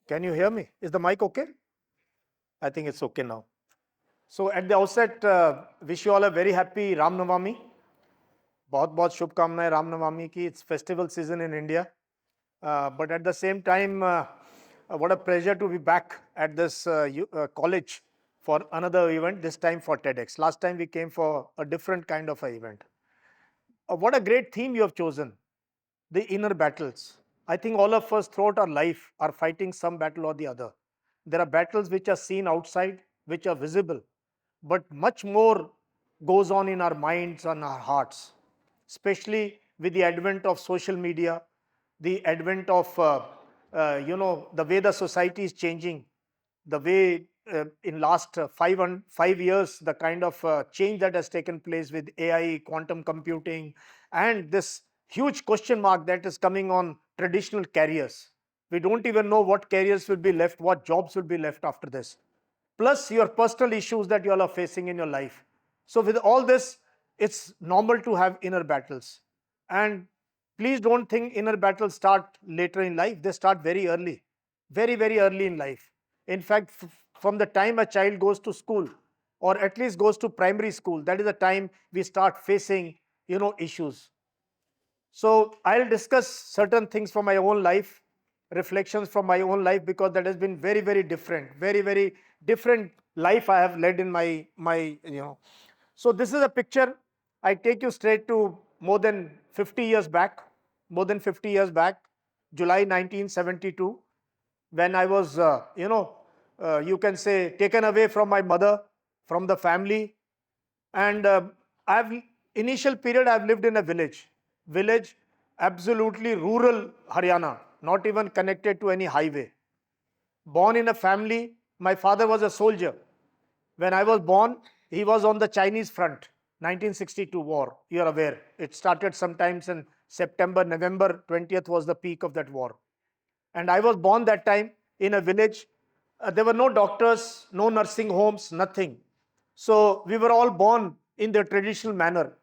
Can you hear me? Is the mic okay? I think it's okay now. So at the outset, wish you all a very happy Ram Navami. बहुत बहुत शुभकामनाएं राम नवमी की. It's festival season in India. But at the same time, what a pleasure to be back at this college for another event, this time for TEDx. Last time we came for a different kind of an event. What a great theme you have chosen, the inner battles. I think all of us throughout our life are fighting some battle or the other. There are battles which are seen outside, which are visible, but much more goes on in our minds and our hearts, especially with the advent of social media, the advent of the way the society is changing, the way in last 5 years, the kind of change that has taken place with AI, quantum computing, and this huge question mark that is coming on traditional careers. We don't even know what careers will be left, what jobs will be left after this. Plus your personal issues that you all are facing in your life. So with all this, it's normal to have inner battles. And please don't think inner battles start later in life. They start very early, very, very early in life. In fact, from the time a child goes to school, or at least goes to primary school, that is the time we start facing, issues. So I'll discuss certain things from my own life, reflections from my own life, because that has been very, very different, very, very different life I have led in my. So this is a picture. I take you straight to more than 50 years back, more than 50 years back, July 1972, when I was, you can say, taken away from my mother, from the family, and I've initial period I've lived in a village, absolutely rural Haryana, not even connected to any highway. Born in a family, my father was a soldier. When I was born, he was on the Chinese front, 1962 war. You are aware. It started sometimes in September, November 20th was the peak of that war. And I was born that time in a village. There were no doctors, no nursing homes, nothing. So we were all born in the traditional manner.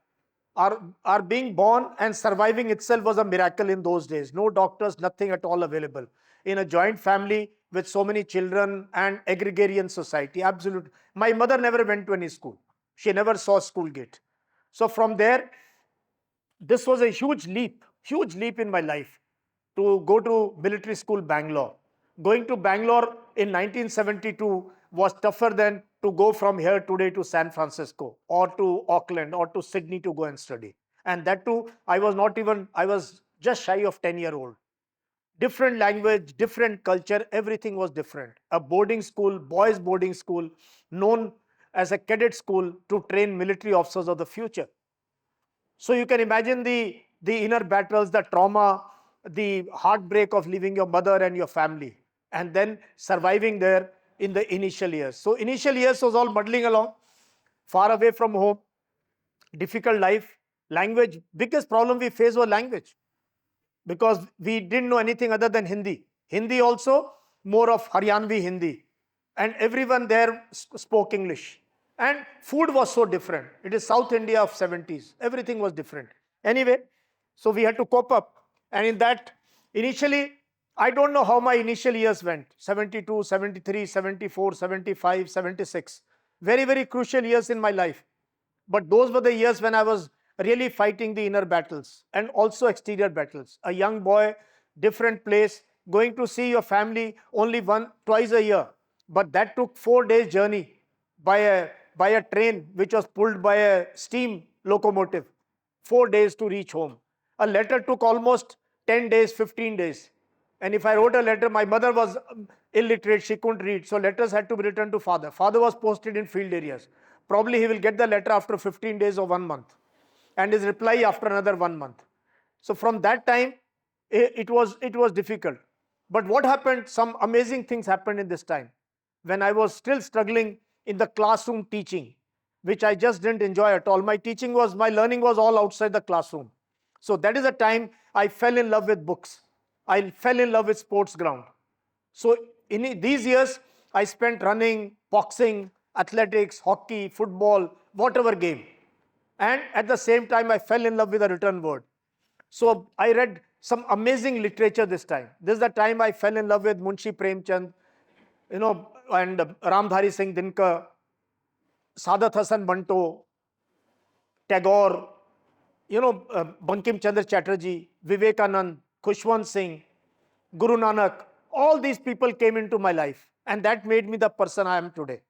Our being born and surviving itself was a miracle in those days. No doctors, nothing at all available. In a joint family with so many children and agrarian society, absolute. My mother never went to any school. She never saw school gate. So from there, this was a huge leap in my life to go to military school Bangalore. Going to Bangalore in 1972 was tougher than to go from here today to San Francisco or to Auckland or to Sydney to go and study. And that too, I was just shy of 10-year-old. Different language, different culture, everything was different. A boarding school, boys' boarding school, known as a cadet school to train military officers of the future. So you can imagine the inner battles, the trauma, the heartbreak of leaving your mother and your family, and then surviving there in the initial years. So initial years was all muddling along, far away from home, difficult life, language. Biggest problem we faced was language, because we didn't know anything other than Hindi. Hindi also more of Haryanvi Hindi, and everyone there spoke English. And food was so different. It is South India of 70s. Everything was different. Anyway, so we had to cope up. And in that, initially, I don't know how my initial years went. 72, 73, 74, 75, 76. Very, very crucial years in my life. But those were the years when I was really fighting the inner battles and also exterior battles. A young boy, different place, going to see your family only twice a year. But that took 4 days journey by a train which was pulled by a steam locomotive. 4 days to reach home. A letter took almost 10 days, 15 days. And if I wrote a letter, my mother was illiterate, she couldn't read. So letters had to be written to father. Father was posted in field areas. Probably he will get the letter after 15 days or 1 month. And his reply after another 1 month. So from that time, it was difficult. But what happened? Some amazing things happened in this time. When I was still struggling in the classroom teaching, which I just didn't enjoy at all. My learning was all outside the classroom. So that is the time I fell in love with books. I fell in love with sports ground. So in these years, I spent running, boxing, athletics, hockey, football, whatever game. And at the same time, I fell in love with a written word. So I read some amazing literature this time. This is the time I fell in love with Munshi Premchand, and Ramdhari Singh Dinkar, Sadat Hasan Banto, Tagore, Bankim Chandra Chatterjee, Vivekanand, Khushwant Singh, Guru Nanak, all these people came into my life, and that made me the person I am today.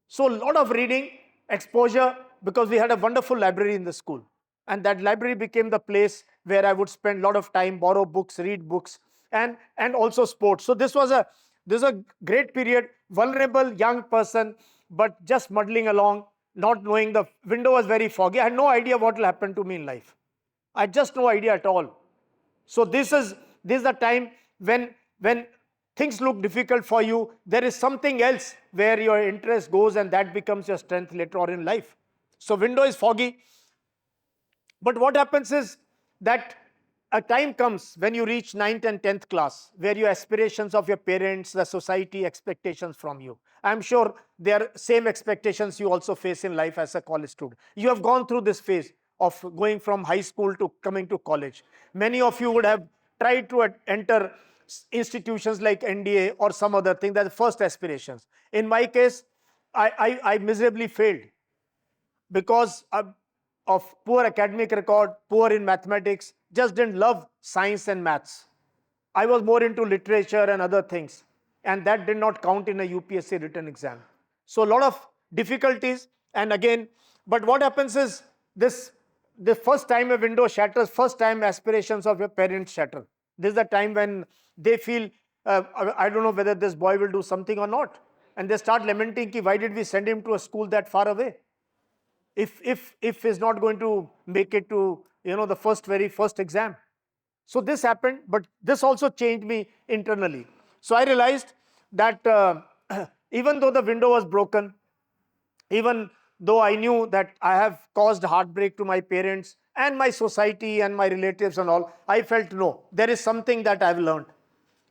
So a lot of reading, exposure, because we had a wonderful library in the school. And that library became the place where I would spend a lot of time, borrow books, read books, and also sports. So this is a great period, vulnerable young person, but just muddling along, not knowing. The window was very foggy. I had no idea what will happen to me in life. I had just no idea at all. So this is the time when things look difficult for you, there is something else where your interest goes, and that becomes your strength later on in life. So window is foggy. But what happens is that a time comes when you reach 9th and 10th class, where your aspirations of your parents, the society expectations from you. I'm sure there are same expectations you also face in life as a college student. You have gone through this phase of going from high school to coming to college. Many of you would have tried to enter institutions like NDA or some other thing. That's the first aspirations. In my case, I miserably failed because of poor academic record, poor in mathematics, just didn't love science and maths. I was more into literature and other things, and that did not count in a UPSC written exam. So a lot of difficulties, and again, but what happens is this: the first time a window shatters, first time aspirations of your parents shatter. This is the time when they feel, I don't know whether this boy will do something or not, and they start lamenting, ki, why did we send him to a school that far away? If he's not going to make it to the very first exam. So this happened, but this also changed me internally. So I realized that even though the window was broken, even though I knew that I have caused heartbreak to my parents and my society and my relatives and all, I felt no, there is something that I've learned.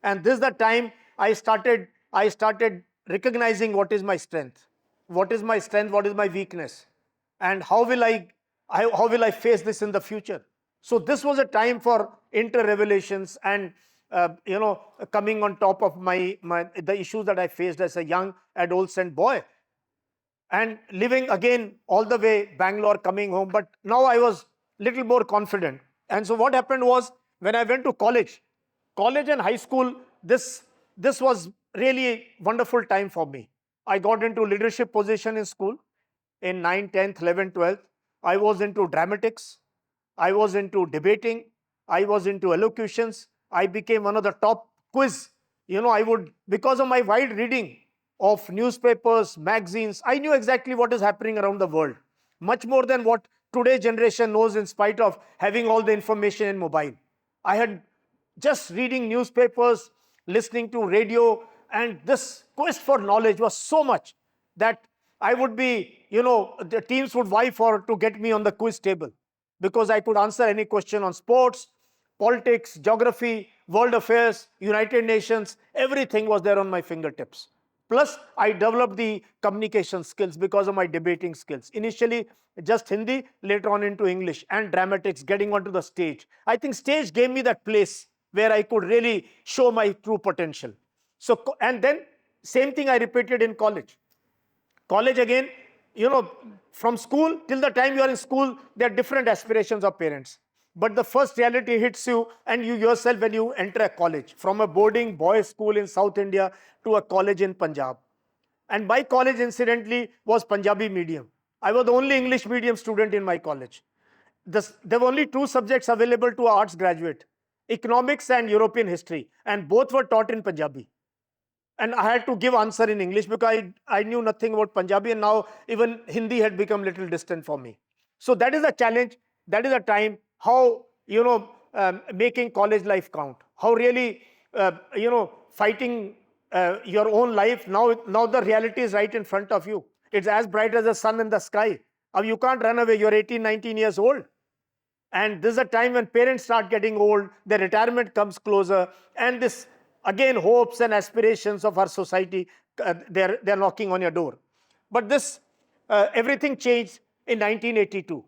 And this is the time I started recognizing what is my strength. What is my strength? What is my weakness? And how will I face this in the future? So this was a time for inter revelations and coming on top of the issues that I faced as a young adolescent boy, and living again all the way Bangalore, coming home. But now I was little more confident. And so what happened was, when I went to college and high school, this was really a wonderful time for me. I got into leadership position in school in 9th, 10th, 11th, 12th. I was into dramatics. I was into debating. I was into elocutions. I became one of the top quiz. Because of my wide reading of newspapers, magazines, I knew exactly what is happening around the world. Much more than what today's generation knows, in spite of having all the information in mobile. I had just reading newspapers, listening to radio, and this quest for knowledge was so much that I would be, the teams would vie for to get me on the quiz table, because I could answer any question on sports, politics, geography, world affairs, United Nations. Everything was there on my fingertips. Plus, I developed the communication skills because of my debating skills. Initially, just Hindi, later on into English and dramatics, getting onto the stage. I think stage gave me that place where I could really show my true potential. So, and then same thing I repeated in college. College again, from school till the time you are in school, there are different aspirations of parents. But the first reality hits you, and you yourself, when you enter a college, from a boarding boys' school in South India to a college in Punjab. And my college, incidentally, was Punjabi medium. I was the only English medium student in my college. There were only two subjects available to an arts graduate: economics and European history, and both were taught in Punjabi. And I had to give answer in English because I knew nothing about Punjabi, and now even Hindi had become little distant for me. So that is a challenge. That is a time how, making college life count. How really, fighting your own life. Now the reality is right in front of you. It's as bright as the sun in the sky. Now you can't run away. You're 18, 19 years old. And this is a time when parents start getting old, their retirement comes closer, and this, again, hopes and aspirations of our society, they're knocking on your door. But everything changed in 1982.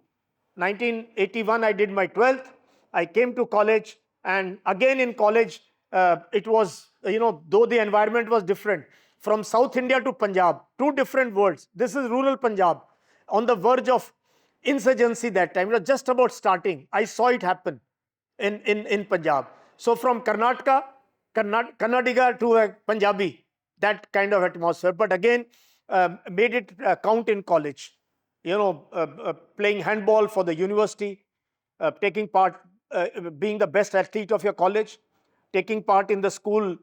1981, I did my 12th. I came to college. And again in college, it was, though the environment was different, from South India to Punjab, two different worlds. This is rural Punjab, on the verge of insurgency that time. It was just about starting. I saw it happen in Punjab. So from Kannadiga to a Punjabi, that kind of atmosphere. But again, made it count in college. Playing handball for the university, taking part, being the best athlete of your college, taking part in the school,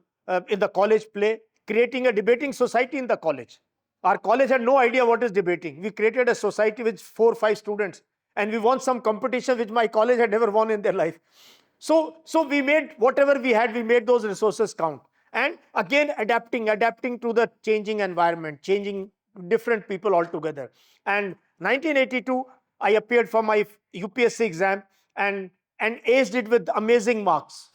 in the college play, creating a debating society in the college. Our college had no idea what is debating. We created a society with 4 or 5 students, and we won some competition which my college had never won in their life. So we made whatever we had, we made those resources count. And again, adapting to the changing environment, changing different people altogether. And 1982, I appeared for my UPSC exam and aced it with amazing marks.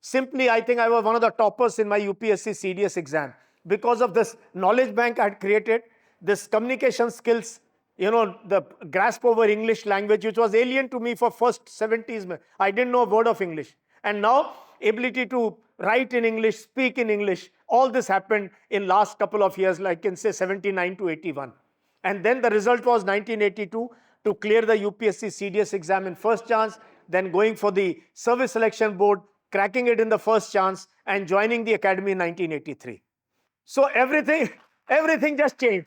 Simply, I think I was one of the toppers in my UPSC CDS exam because of this knowledge bank I had created, this communication skills, the grasp over English language, which was alien to me for first 70s. I didn't know a word of English. And now, ability to write in English, speak in English, all this happened in last couple of years, like in say 79 to 81. And then the result was 1982 to clear the UPSC CDS exam in first chance, then going for the service selection board, cracking it in the first chance, and joining the academy in 1983. So everything just changed.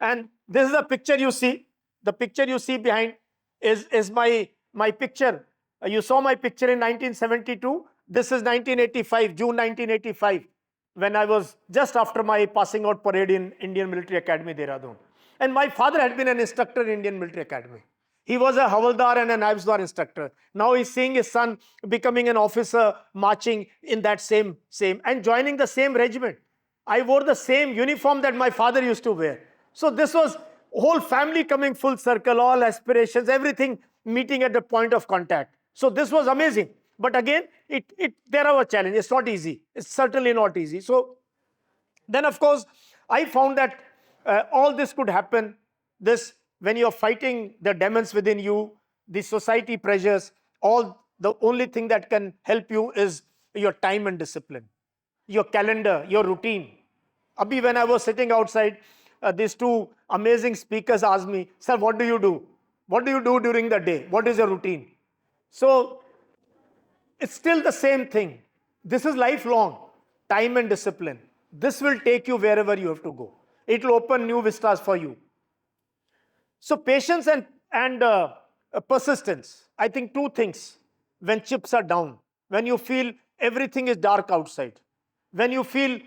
And this is the picture you see. The picture you see behind is my picture. You saw my picture in 1972. This is 1985, June 1985, when I was just after my passing out parade in Indian Military Academy, Dehradun. And my father had been an instructor in Indian Military Academy. He was a Havaldar and a Naibsdar instructor. Now he's seeing his son becoming an officer, marching in that same, and joining the same regiment. I wore the same uniform that my father used to wear. So this was whole family coming full circle, all aspirations, everything meeting at the point of contact. So this was amazing. But again, there are challenges. It's not easy. It's certainly not easy. So then, of course, I found that all this could happen. This, when you're fighting the demons within you, the society pressures, the only thing that can help you is your time and discipline, your calendar, your routine. Abhi, when I was sitting outside, these two amazing speakers asked me, "Sir, what do you do? What do you do during the day? What is your routine?" So it's still the same thing. This is lifelong, time and discipline. This will take you wherever you have to go. It will open new vistas for you. So patience and persistence. I think two things. When chips are down, when you feel everything is dark outside, when you feel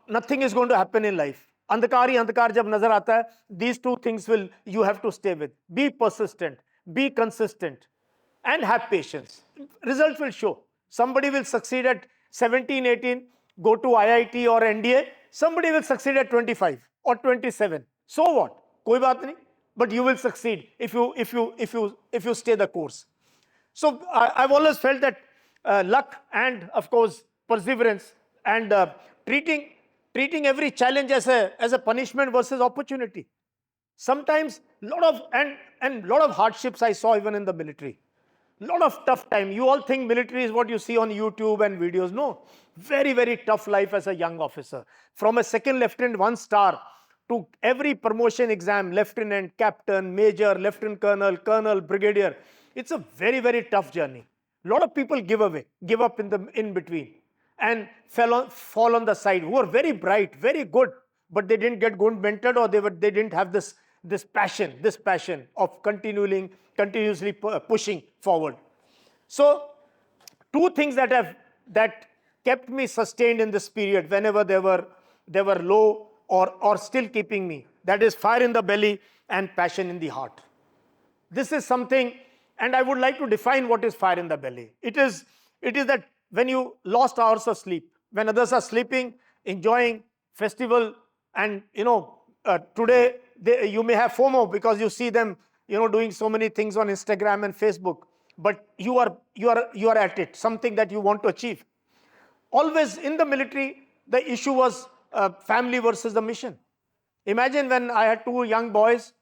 nothing is going to happen in life, अंधकार ही अंधकार जब नजर आता है, these two things you have to stay with. Be persistent, be consistent, and have patience. Results will show. Somebody will succeed at 17, 18, go to IIT or NDA. Somebody will succeed at 25 or 27. So what? कोई बात नहीं. But you will succeed if you stay the course. So I've always felt that luck and, of course, perseverance and treating every challenge as a punishment versus opportunity. Sometimes lot of hardships I saw even in the military. Lot of tough time. You all think military is what you see on YouTube and videos. No, very, very tough life as a young officer. From a second lieutenant, 1 star, to every promotion exam, lieutenant, captain, major, lieutenant colonel, brigadier. It's a very, very tough journey. A lot of people give up in between, and fall on the side, who are very bright, very good, but they didn't get good mentored, or they didn't have this passion of continuously pushing forward. So two things that kept me sustained in this period, whenever they were low or still keeping me, that is fire in the belly and passion in the heart. This is something, and I would like to define what is fire in the belly. It is that when you lost hours of sleep, when others are sleeping, enjoying festival, and today you may have FOMO because you see them doing so many things on Instagram and Facebook, but you are at it, something that you want to achieve. Always in the military, the issue was family versus the mission. Imagine when I had 2 young boys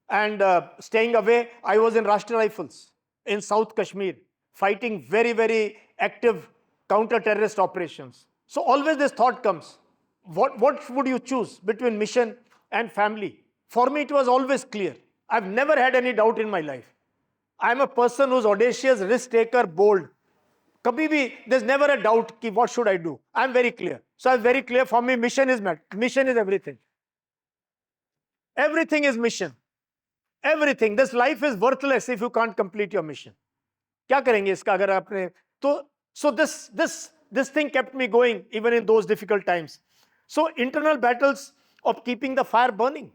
and staying away, I was in Rashtriya Rifles. in South Kashmir, fighting very, very active counter-terrorist operations. So always this thought comes, what would you choose between mission and family? For me, it was always clear. I've never had any doubt in my life. I'm a person who's audacious, risk taker, bold. Kabhi bhi, there's never a doubt ki what should I do. I'm very clear. So I'm very clear. For me, mission is everything. Everything is mission. Everything. This life is worthless if you can't complete your mission. क्या करेंगे इसका अगर आपने तो so this thing kept me going even in those difficult times. So internal battles of keeping the fire burning.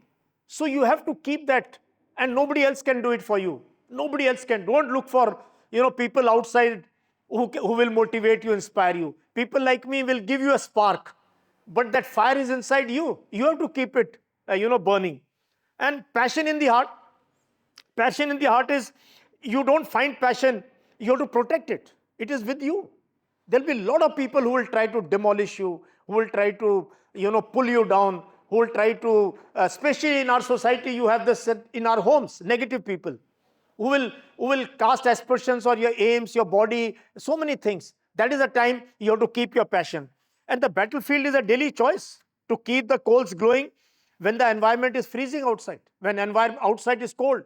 So you have to keep that, and nobody else can do it for you. Nobody else can. Don't look for people outside who will motivate you, inspire you. People like me will give you a spark, but that fire is inside you. You have to keep it burning. And passion in the heart. Passion in the heart is, you don't find passion, you have to protect it. It is with you. There'll be a lot of people who will try to demolish you, who will try to pull you down, who will try to, especially in our society, you have this in our homes, negative people who will cast aspersions on your aims, your body, so many things. That is the time you have to keep your passion. And the battlefield is a daily choice to keep the coals glowing when the environment is freezing outside, when outside is cold.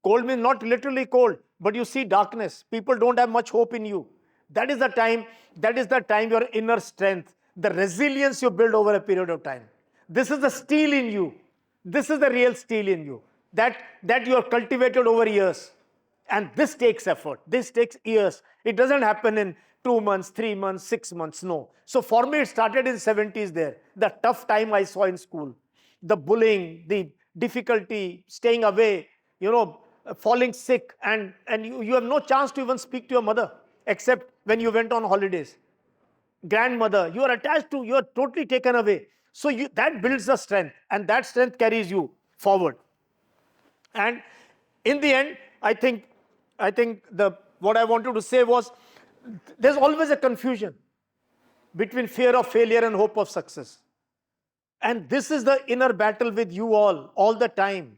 Cold means not literally cold, but you see darkness. People don't have much hope in you. That is the time your inner strength, the resilience you build over a period of time. This is the steel in you. This is the real steel in you that you have cultivated over years. And this takes effort. This takes years. It doesn't happen in 2 months, 3 months, 6 months. No. So for me, it started in 70s there. The tough time I saw in school. The bullying, the difficulty, staying away, falling sick, and you have no chance to even speak to your mother except when you went on holidays. Grandmother, you are attached to, you are totally taken away. So that builds the strength, and that strength carries you forward. And in the end, I think what I wanted to say was, there's always a confusion between fear of failure and hope of success. And this is the inner battle with you all the time.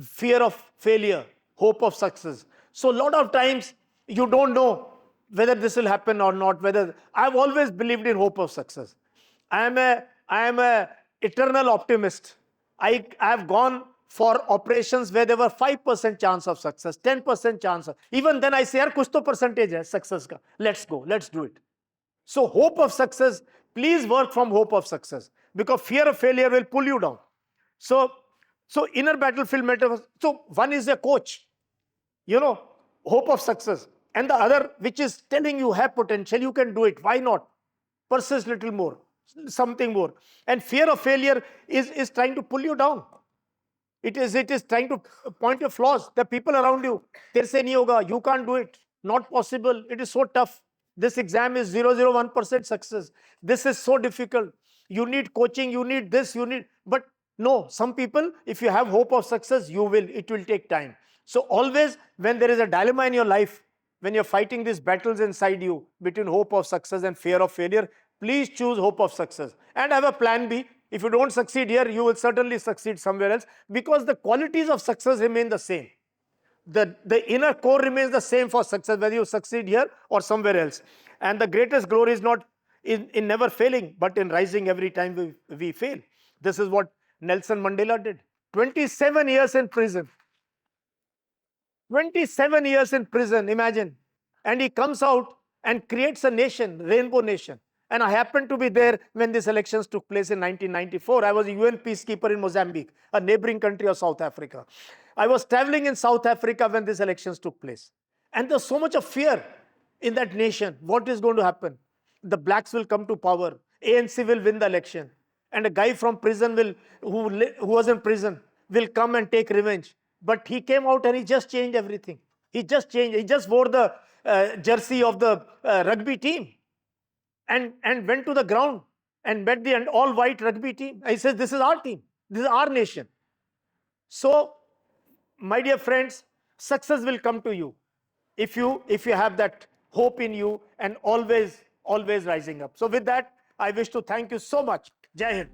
Fear of failure, hope of success. So a lot of times you don't know whether this will happen or not. I've always believed in hope of success. I am a eternal optimist. I have gone for operations where there were 5% chance of success, 10% chance. Even then I say, yaar, kuch to percentage hai success ka. Let's go, let's do it. So hope of success, please work from hope of success, because fear of failure will pull you down. So inner battlefield metaphor. So one is a coach, hope of success. And the other, which is telling you have potential, you can do it. Why not? Persist little more, something more. And fear of failure is trying to pull you down. It is trying to point your flaws. The people around you, they say nahi hoga, you can't do it. Not possible. It is so tough. This exam is 0.01% success. This is so difficult. You need coaching, you need this, but no, some people, if you have hope of success, it will take time. So always when there is a dilemma in your life, when you're fighting these battles inside you between hope of success and fear of failure, please choose hope of success and have a plan B. If you don't succeed here, you will certainly succeed somewhere else, because the qualities of success remain the same. The inner core remains the same for success, whether you succeed here or somewhere else. And the greatest glory is not in never failing, but in rising every time we fail. This is what Nelson Mandela did. 27 years in prison. 27 years in prison, imagine. And he comes out and creates a nation, rainbow nation. And I happened to be there when these elections took place in 1994. I was a UN peacekeeper in Mozambique, a neighboring country of South Africa. I was traveling in South Africa when these elections took place. And there's so much of fear in that nation. What is going to happen? The blacks will come to power. ANC will win the election. And a guy from prison who was in prison will come and take revenge. But he came out and he just changed everything. He just changed. He just wore the jersey of the rugby team and went to the ground and met the all-white rugby team. He says, this is our team. This is our nation. So, my dear friends, success will come to you if you have that hope in you and always rising up. So with that, I wish to thank you so much. Jai Hind.